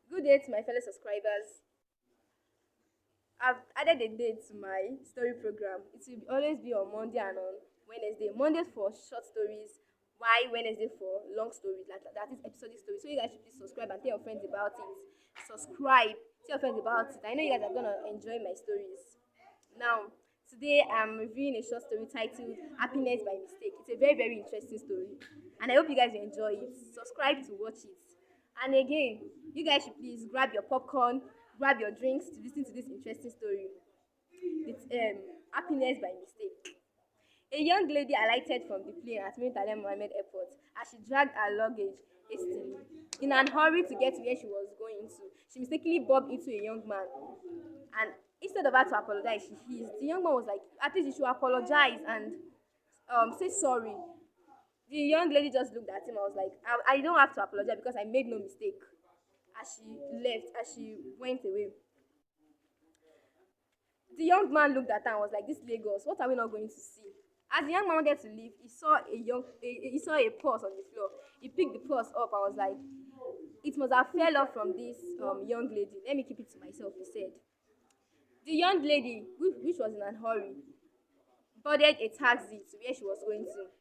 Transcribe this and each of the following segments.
Good day to my fellow subscribers. I've added a date to my story program. It will always be on Monday and on Wednesday. Monday for short stories, why Wednesday for long stories, that is episodic stories. So you guys should please subscribe and tell your friends about it. Subscribe, tell your friends about it. I know you guys are gonna enjoy my stories. Now, today I'm reviewing a short story titled Happiness by Mistake. It's a very, very interesting story. And I hope you guys will enjoy it. Subscribe to watch it. And again, you guys should please grab your popcorn, grab your drinks to listen to this interesting story. It's Happiness by Mistake. A young lady alighted from the plane at Murtala Mohammed Airport as she dragged her luggage hastily. In an hurry to get to where she was going to, she mistakenly bumped into a young man. And instead of her to apologize, she hissed. The young man was like, at least you should apologize and say sorry. The young lady just looked at him. I was like, I don't have to apologize because I made no mistake. As she left, as she went away, the young man looked at her and was like, "This Lagos, what are we not going to see?" As the young man wanted to leave, he saw a purse on the floor. He picked the purse up and was like, "It must have fell off from this young lady. Let me keep it to myself," he said. The young lady, which was in a hurry, boarded a taxi to where she was going to.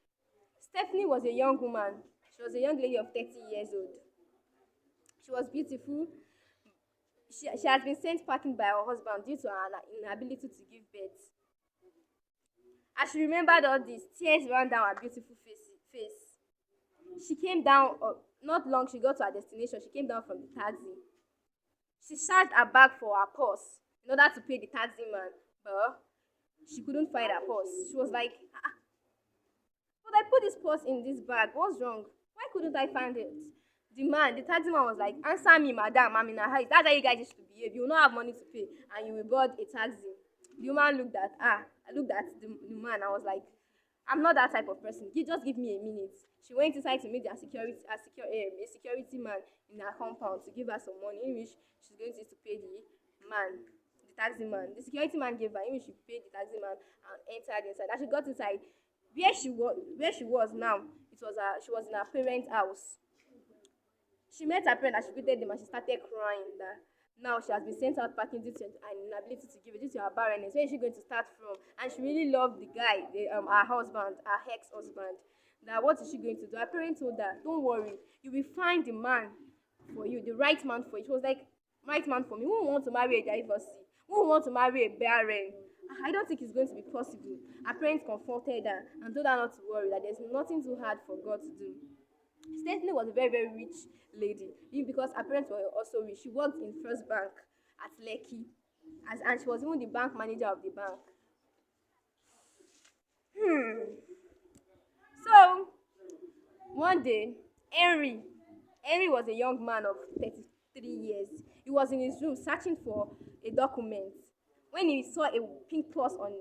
Stephanie was a young woman. She was a young lady of 30 years old. She was beautiful. She has been sent packing by her husband due to her inability to give birth. As she remembered all this, tears ran down her beautiful face. She came down, not long she got to her destination, she came down from the taxi. She searched her bag for her purse in order to pay the taxi man, but she couldn't find her purse. She was like, but I put this purse in this bag. What's wrong? Why couldn't I find it? The taxi man was like, answer me, madam. I'm in a hurry. That's how you guys used to behave. You will not have money to pay, and you will board a taxi. The woman looked at I looked at the man. I was like, I'm not that type of person. Just give me a minute. She went inside to meet a security man in her compound to give her some money, in which she's going to use to pay the taxi man. The security man gave her, in which she paid the taxi man and entered inside. As she got inside, where she was now, she was in her parents' house. She met her parents and she greeted them and she started crying that now she has been sent out packing due to an inability to give it due to her barrenness. Where is she going to start from? And she really loved the guy, her husband, her ex-husband. That what is she going to do? Her parents told her, don't worry, you will find the man for you, the right man for you. She was like, right man for me? Who will want to marry a divorcee? Who will want to marry a barren? I don't think it's going to be possible. Her parents comforted her and told her not to worry, that there's nothing too hard for God to do. Stephanie was a very, very rich lady, because her parents were also rich. She worked in First Bank at Lekki, and she was even the bank manager of the bank. So one day, Henry was a young man of 33 years. He was in his room searching for a document when he saw a pink purse on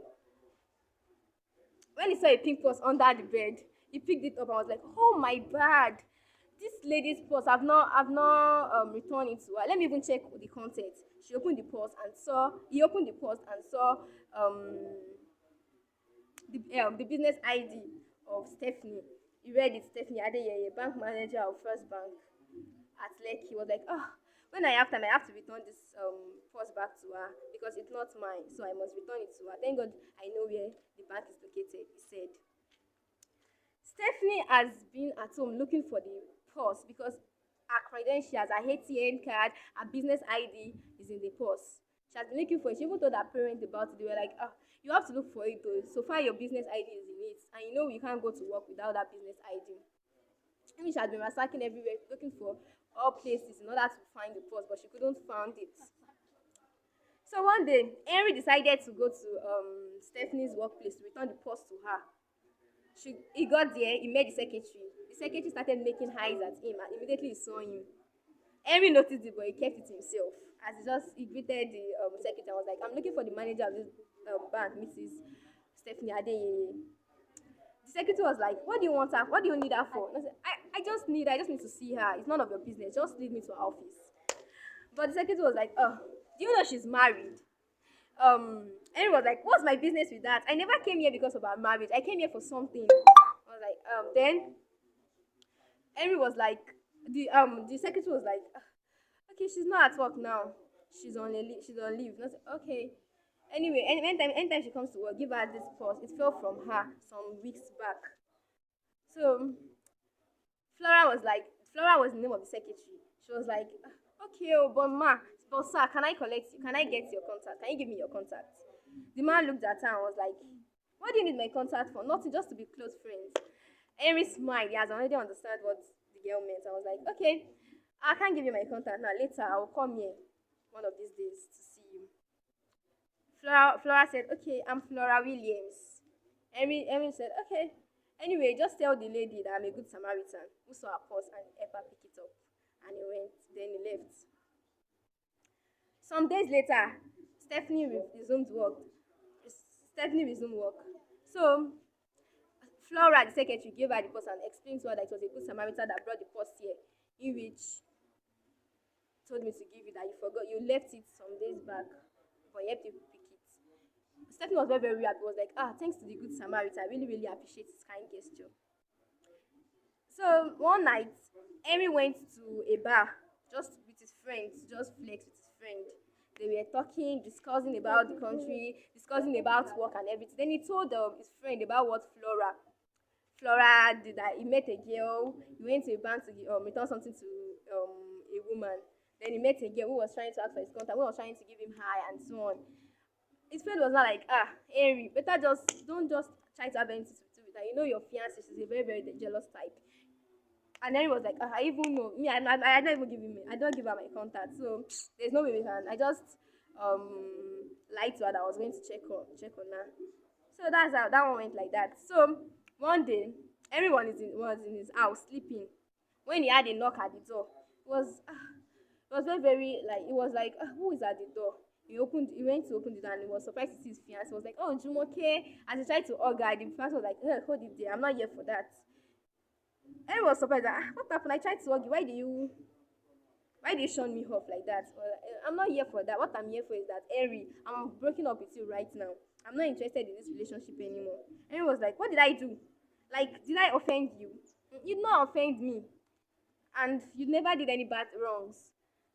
when he saw a pink purse under the bed. He picked it up and was like, "Oh my bad! This lady's purse. I've not returned it to her. Let me even check the contents." She opened the purse and saw. He opened the purse and saw um the business ID of Stephanie. He read it, Stephanie Adeyeye, bank manager of First Bank at Lekki. He was like, "Oh, when I have time, I have to return this purse back to her because it's not mine, so I must return it to her. Thank God I know where the bank is located," he said. Stephanie has been at home looking for the purse because her credentials, her ATM card, her business ID is in the purse. She has been looking for it. She even told her parents about it. They were like, "Oh, you have to look for it though. So far your business ID is in it. And you know you can't go to work without that business ID." I mean, she had been ransacking everywhere looking for all places in order to find the purse, but she couldn't find it. So one day, Henry decided to go to Stephanie's workplace to return the purse to her. He got there, he met the secretary. The secretary started making eyes at him and immediately he saw him. Henry noticed it, but he kept it to himself. As he greeted the secretary, I was like, "I'm looking for the manager of this bank, Mrs. Stephanie Adeyeye." The secretary was like, "What do you want her? What do you need her for?" And I said, I just need to see her. It's none of your business. Just lead me to her office." But the secretary was like, "Oh, do you know she's married?" Henry was like, "What's my business with that? I never came here because of our marriage. I came here for something." I was like, then Henry was like, the secretary was like, okay, she's not at work now. She's on leave. Not okay. Anyway, anytime she comes to work, give her this purse. It fell from her some weeks back. So Flora was the name of the secretary. She was like, "Ah, okay, oh, but sir, can I collect you? Can I get your contact? Can you give me your contact?" The man looked at her and was like, "What do you need my contact for? Nothing, just to be close friends." Henry smiled. He has already understood what the girl meant. I was like, "Okay, I can't give you my contact now. Later, I will come here one of these days to see you." Flora said, "Okay, I'm Flora Williams." Henry said, "Okay. Anyway, just tell the lady that I'm a good Samaritan who saw her purse and help her pick it up." And he went. Then he left. Some days later, Stephanie resumed work. Stephanie resumed work. So Flora, the secretary, gave her the purse and explained to her that it was a good Samaritan that brought the purse here, in which told me to give you that you forgot. You left it some days back, but you helped you pick it. Stephanie was very, very happy. Was like, thanks to the good Samaritan. I really, really appreciate his kind gesture. So one night, Amy went to a bar just with his friends, just flex with his friend. They were talking, discussing about the country, discussing about work and everything. Then he told his friend about what Flora did. That he met a girl. He went to a bank to return something to a woman. Then he met a girl who was trying to ask for his contact, who was trying to give him high and so on. His friend was not like, Henry, better just don't just try to have anything to do with her. You know your fiance, she's a very, very jealous type. And Henry was like, I even know me, I don't even give him I don't give her my contact. So there's no way we can. I just lied to her that I was going to check on her. So that's how that one went like that. So one day, everyone was in his house sleeping. When he had a knock at the door, it was very, very like it was like who is at the door? He went to open the door and he was surprised to see his fiance. He was like, "Oh, Jumoke." As he tried to hug her, the fiance was like, "Hey, hold it there. I'm not here for that." Everyone was surprised. That, what happened? I tried to hug you. Why do you shun me off like that? Well, I'm not here for that. What I'm here for is that, Henry, I'm breaking up with you right now. I'm not interested in this relationship anymore. Henry was like, what did I do? Like, did I offend you? You did not offend me. And you never did any bad wrongs.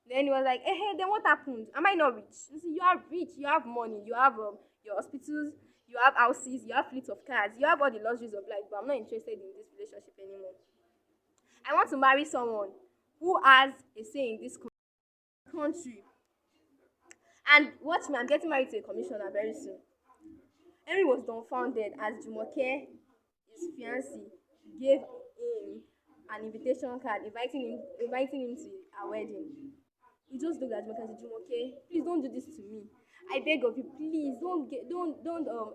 Then he was like, then what happened? Am I not rich? You see, you are rich, you have money, you have your hospitals, you have houses, you have fleets of cars, you have all the luxuries of life, but I'm not interested in this relationship anymore. I want to marry someone who has a say in this country. And watch me, I'm getting married to a commissioner very soon. Henry was dumbfounded as Jumoke, his fiancée, gave him an invitation card inviting him to a wedding. He just looked at Jumoke and said, Jumoke, please don't do this to me. I beg of you, please don't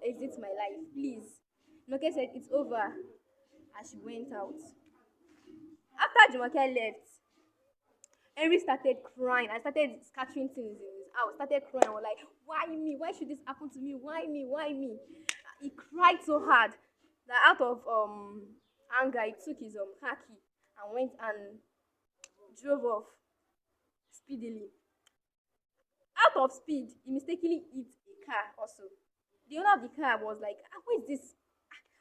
exit my life, please. Jumoke said, it's over, as she went out. After Jumoke left, Henry started crying. I started scattering things in his house. Started crying. I was like, why me? Why should this happen to me? Why me? Why me? He cried so hard that out of anger, he took his car key and went and drove off speedily. Out of speed, he mistakenly hit a car also. The owner of the car was like, who is this?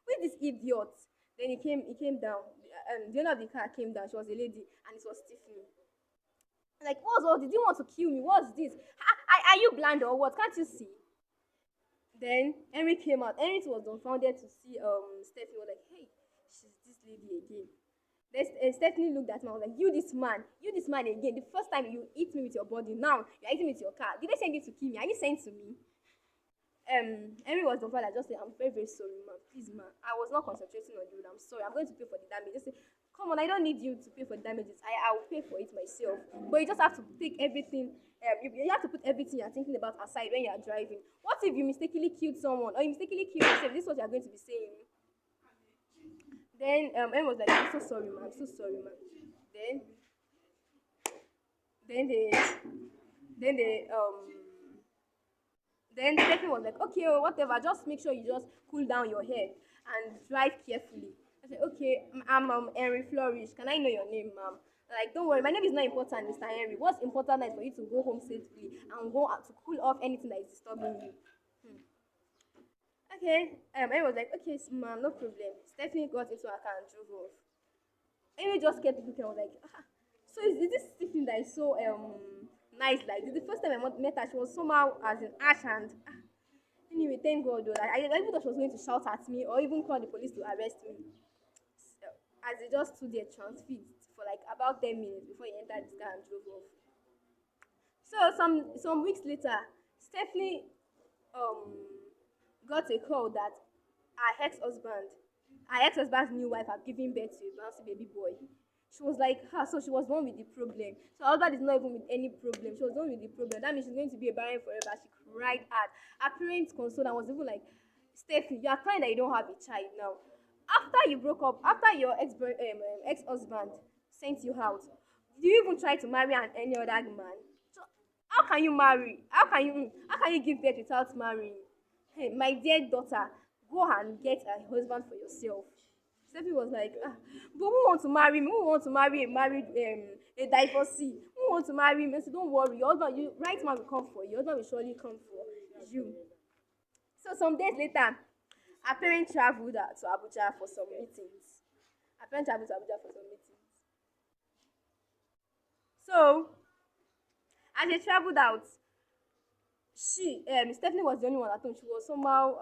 Who is this idiot? Then he came down. The owner of the car came down. She was a lady, and it was Tiffany. Like, what's all? Did you want to kill me? What's this? Are you blind or what? Can't you see? Then Henry came out. Henry was dumbfounded to see Stephanie. Was like, hey, she's this lady again. Then Stephanie looked at me. I was like, you this man again. The first time you hit me with your body, now you're hitting me with your car. Did they send you to kill me? Are you saying to me? Henry was dumbfounded. I just said, I'm very, very sorry, man. Please, man. I was not concentrating on you. I'm sorry. I'm going to pay for the damage. Just say, come on, I don't need you to pay for the damages. I will pay for it myself. But you just have to take everything. You have to put everything you're thinking about aside when you're driving. What if you mistakenly killed someone or you mistakenly killed yourself? This is what you're going to be saying. Then Em was like, I'm so sorry, man. I'm so sorry, man. Then they then Stephanie was like, okay, whatever. Just make sure you just cool down your head and drive carefully. I said, okay, I'm Henry Flourish. Can I know your name, ma'am? Like, don't worry, my name is not important, Mr. Henry. What's important is for you to go home safely and go out to cool off anything that is disturbing you. Okay. Henry was like, okay, ma'am, no problem. Stephanie got into her car and drove off. Henry just kept looking. I was like, so is this Stephanie that is so nice like this. The first time met her, she was somehow as in ash and anyway, thank God though. Like, I even thought she was going to shout at me or even call the police to arrest me. So, as they just stood there transfixed for like about 10 minutes before he entered his car and drove off. So some weeks later, Stephanie um got a call that her ex-husband's new wife had given birth to a bouncy baby boy. She was like, so she was the one with the problem. So her husband is not even with any problem. She was the one with the problem. That means she's going to be a barren forever. She cried hard. Her parents consoled and was even like, Stephanie, you are crying that you don't have a child now. After you broke up, after your ex-husband sent you out, do you even try to marry any other man? So how can you marry? How can you give birth without marrying? Hey, my dear daughter, go and get a husband for yourself. Stephanie was like, but who want to marry me? Who want to marry a married a divorcee? Who want to marry me? So don't worry, your husband, you right man will come for you. Your husband will surely come for you. So some days later, her parents traveled to Abuja for some meetings. Her parents traveled to Abuja for some meetings. So as they traveled out, Stephanie was the only one at home. She was somehow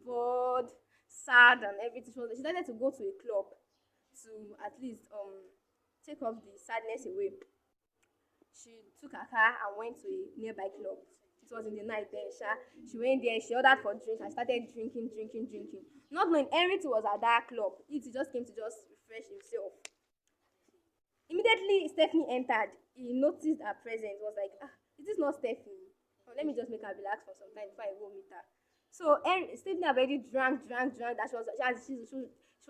bored, sad, and everything. She decided to go to a club to at least take off the sadness away. She took her car and went to a nearby club. It was in the night then, sha. She went there, she ordered for drink and started drinking. Not knowing everything was at that club. He just came to just refresh himself. Immediately Stephanie entered, he noticed her presence, was like, is this not Stephanie? Oh, let me just make her relax for some time before I go meet her. So Stephanie had already drank, that she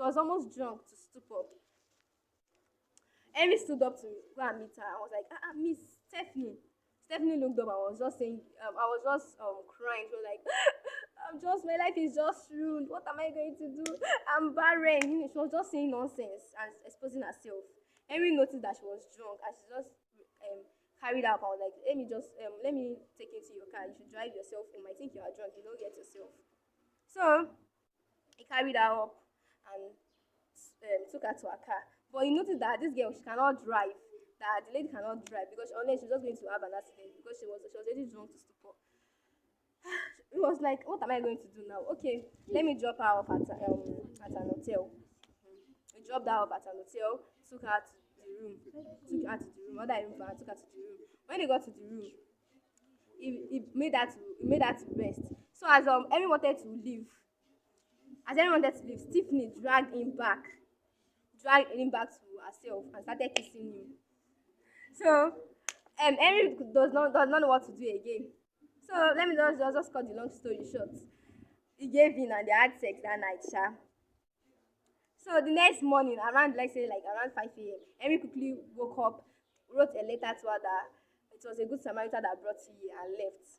was almost drunk to stoop up. Henry stood up to go and meet her and was like, Miss Stephanie. Stephanie looked up and was just saying, I was just crying. She was like, my life is just ruined. What am I going to do? I'm barren. She was just saying nonsense and exposing herself. Henry noticed that she was drunk and she just carried her up. I was like, let me take you to your car. You should drive yourself home. I think you are drunk. You don't get yourself. So he carried her up and took her to her car. But he noticed that this girl, she cannot drive. That the lady cannot drive because unless she's just going to have an accident because she was already drunk to stupor. He was like, what am I going to do now? Okay, let me drop her off at an hotel. We dropped her off at an hotel, took her to the room, ordered a room for her, took her to the room. When they got to the room, he made her to rest. So as everyone wanted to leave, Stephanie dragged him back to herself and started kissing him. So Henry does not know what to do again. So let me just cut the long story short. He gave in and they had sex that night, sha. So the next morning, around around 5 a.m., Henry quickly woke up, wrote a letter to her that it was a good Samaritan that brought you here and left.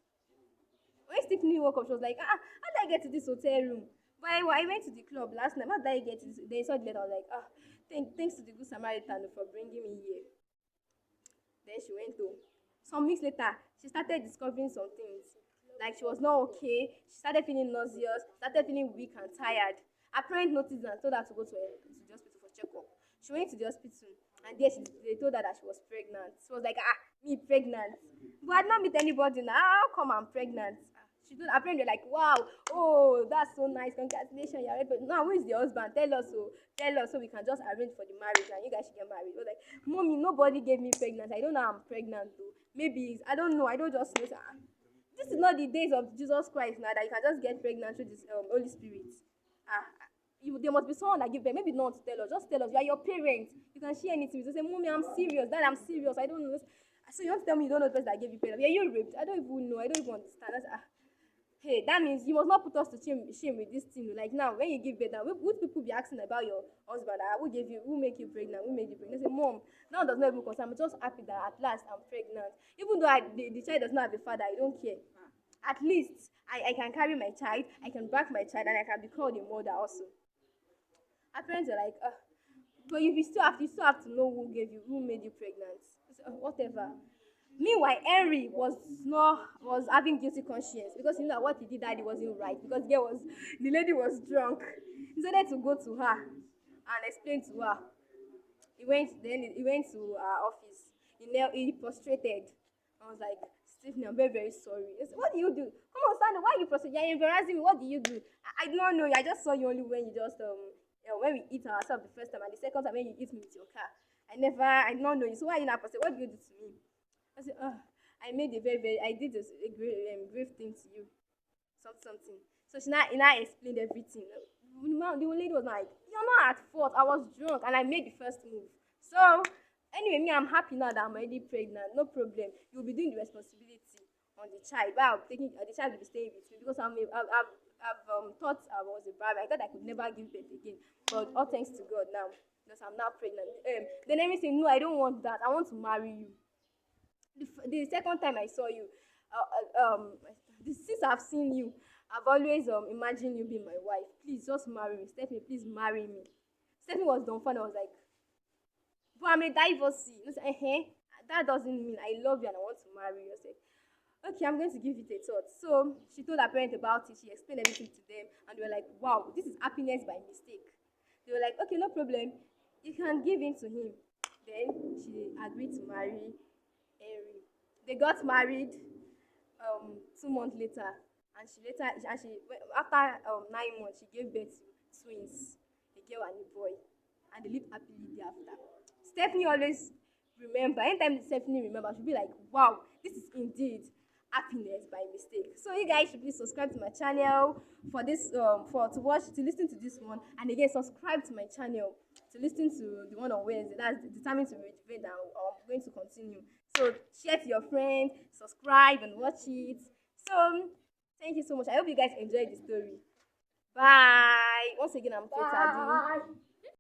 When Stephanie woke up, she was like, how did I get to this hotel room? But I went to the club last night. How did I get to this? They saw the letter. I was like, thanks to the good Samaritan for bringing me here. Then she went home. Some weeks later, she started discovering some things. Like she was not okay. She started feeling nauseous, started feeling weak and tired. Her parents noticed and told her to go to the hospital for checkup. She went to the hospital and there they told her that she was pregnant. She was like, me pregnant. But I did not meet anybody now. How come I'm pregnant? She told her parents were like, wow, oh, that's so nice. Congratulations, you're pregnant. Now, who is the husband? Tell us so we can just arrange for the marriage and you guys should get married. She was like, Mommy, nobody gave me pregnant. I don't know I'm pregnant though. Maybe I don't know. I don't just know. This is not the days of Jesus Christ now that you can just get pregnant through this Holy Spirit. There must be someone that give birth. Maybe not to tell us. Just tell us. You are your parents. You can share anything. You say, Mommy, I'm serious. Dad, I'm serious. I don't know. So you want to tell me you don't know the person that gave you birth? Were you raped? I don't even know. I don't even understand. Hey, that means you must not put us to shame with this thing. Like now, when you give birth, now, would people be asking about your husband? Who make you pregnant? Who made you pregnant? They say, Mom, now does not even concern. I'm just happy that at last I'm pregnant. Even though the child does not have a father, I don't care. At least I can carry my child, I can back my child, and I can be called a mother also. Her parents are like, but you still have to know who made you pregnant. I said, whatever. Meanwhile, Henry was having guilty conscience because he knew that what he did that it wasn't right because the lady was drunk. He decided to go to her and explain to her. He went to her office. He prostrated I was like, Stephanie, I'm very, very sorry. He said, what do you do? Come on, stand up. Why are you proceeding? You're embarrassing me. What do you do? I do not know you. I just saw you only when you just when we eat ourselves the first time and the second time when you eat me with your car. I did not know you. So why are you not proceeding? What do you do to me? I said, I made a very, very, I did a grave thing to you. Something. So she now explained everything. The lady was like, you're not at fault. I was drunk and I made the first move. So anyway, me, I'm happy now that I'm already pregnant. No problem. You'll be doing the responsibility on the child. But I'm taking the child will be staying with me because I've thought I was a bride. I thought I could never give birth again. But all thanks to God now, because I'm now pregnant. Then everything, no, I don't want that. I want to marry you. The second time I saw you, since I've seen you, I've always imagined you being my wife. Please just marry me. Stephanie, please marry me. Stephanie was dumbfounded. I was like, but I'm a divorcee. I said, that doesn't mean I love you and I want to marry you. I said, okay, I'm going to give it a thought. So she told her parents about it. She explained everything to them, and they were like, wow, this is happiness by mistake. They were like, okay, no problem. You can give in to him. Then she agreed to marry Henry. They got married 2 months later, and after 9 months she gave birth to twins, a girl and a boy, and they lived happily thereafter. Stephanie always remember. Anytime Stephanie remember, she'll be like, "Wow, this is indeed happiness by mistake." So you guys should please subscribe to my channel for this to listen to this one, and again subscribe to my channel to listen to the one on Wednesday. That's determined to rejuvenate that I'm going to continue. So share to your friends, subscribe and watch it. So thank you so much. I hope you guys enjoyed the story. Bye. Once again, I'm Kate Adi.